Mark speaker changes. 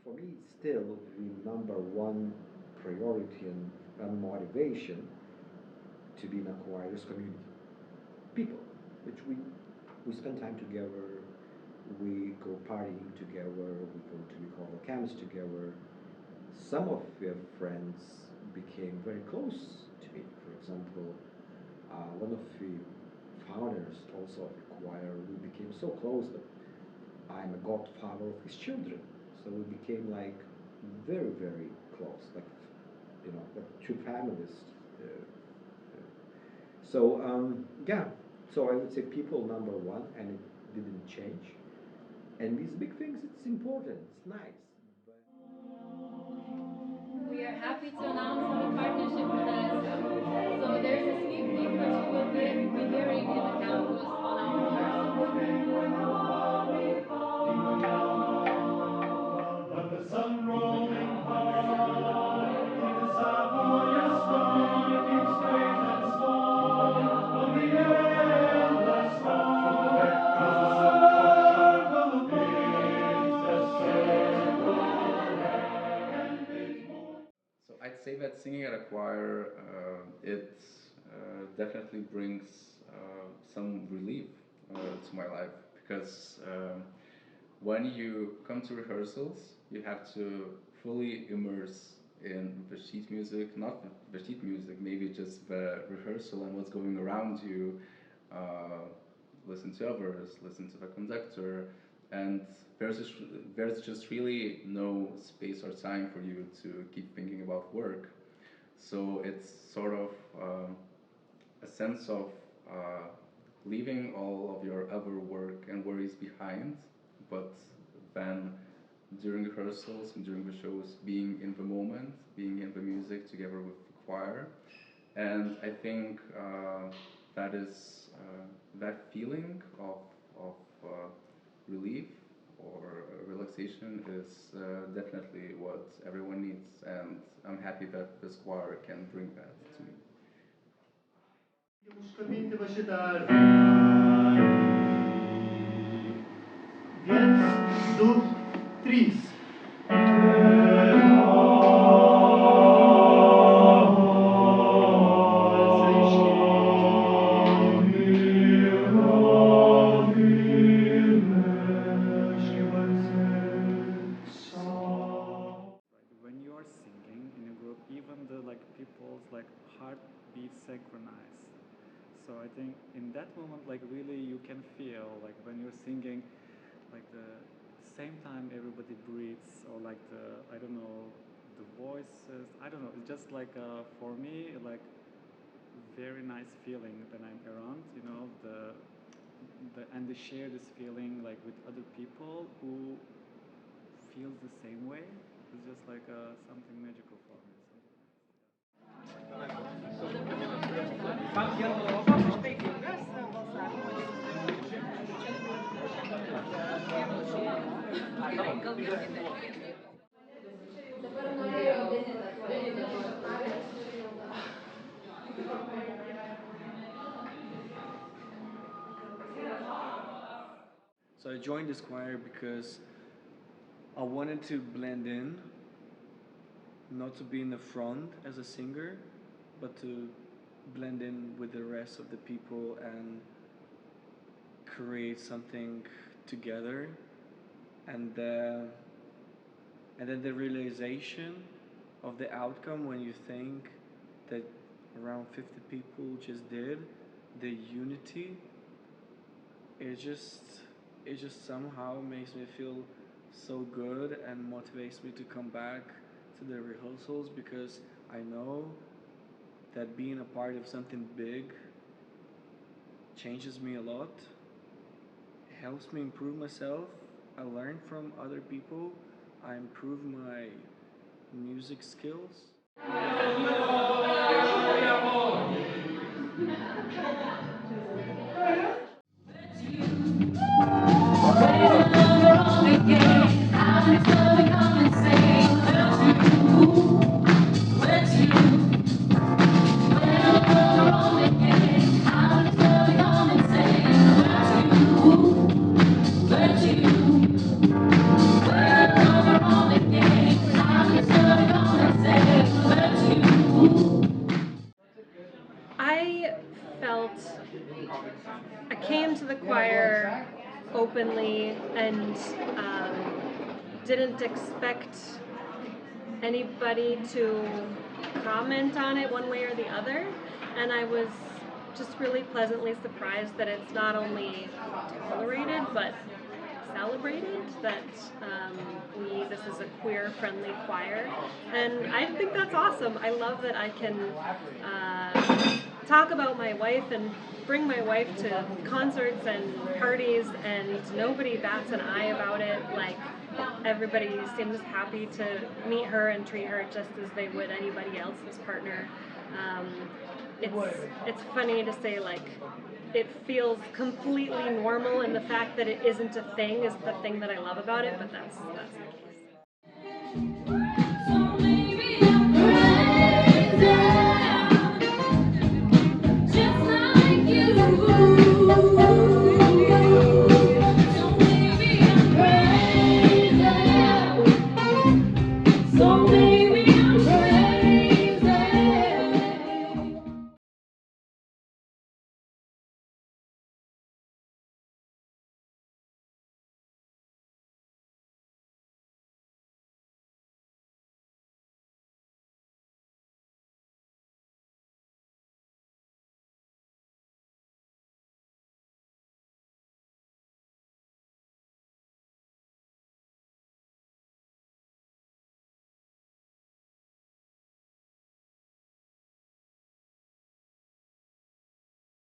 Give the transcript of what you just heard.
Speaker 1: For me, it's still the number one priority and motivation to be in a choir's community. People, which we spend time together, we go partying together, we go to rehearsal camps together. Some of their friends became very close to me. For example, one of the founders also of the choir, we became so close that I'm a godfather of his children. So we became like very, very close, like like two families. Yeah, so I would say people number one, and it didn't change. And these big things, it's important, it's nice. But
Speaker 2: We are happy to announce our partnership with ISM. So there's a sneak peek which you will be hearing in the campus on our
Speaker 3: So I'd say that singing at a choir, it definitely brings some relief to my life because when you come to rehearsals, you have to fully immerse in the sheet music, not the sheet music, maybe just the rehearsal and what's going around you. Uh, Listen to others, listen to the conductor, and there's just really no space or time for you to keep thinking about work. So it's sort of a sense of uh, leaving all of your other work and worries behind, but then during rehearsals and during the shows, being in the moment, being in the music together with the choir. And I think that is that feeling of relief or relaxation is definitely what everyone needs, and I'm happy that this choir can bring that to me.
Speaker 4: Więc, du, tris.
Speaker 5: When you are singing in a group, even the people's heartbeat synchronize. So I think in that moment, really you can feel when you're singing, the same time everybody breathes, or the I don't know, the voices. I don't know. It's just for me very nice feeling that I'm around. And they share this feeling with other people who feels the same way. It's just something magical for me. So I joined this choir because I wanted to blend in, not to be in the front as a singer, but to blend in with the rest of the people and create something together. And and then the realization of the outcome when you think that around 50 people just did, the unity, it just it just somehow makes me feel so good and motivates me to come back to the rehearsals, because I know that being a part of something big changes me a lot, helps me improve myself. I learn from other people. I improve my music skills.
Speaker 6: I felt I came to the choir openly and didn't expect anybody to comment on it one way or the other, and I was just really pleasantly surprised that it's not only tolerated but celebrated, that this is a queer friendly choir, and I think that's awesome. I love that I can talk about my wife and bring my wife to concerts and parties, and nobody bats an eye about it. Like, everybody seems happy to meet her and treat her just as they would anybody else's partner. Um, it's funny to say, like, it feels completely normal, and the fact that it isn't a thing is the thing that I love about it, but that's the case.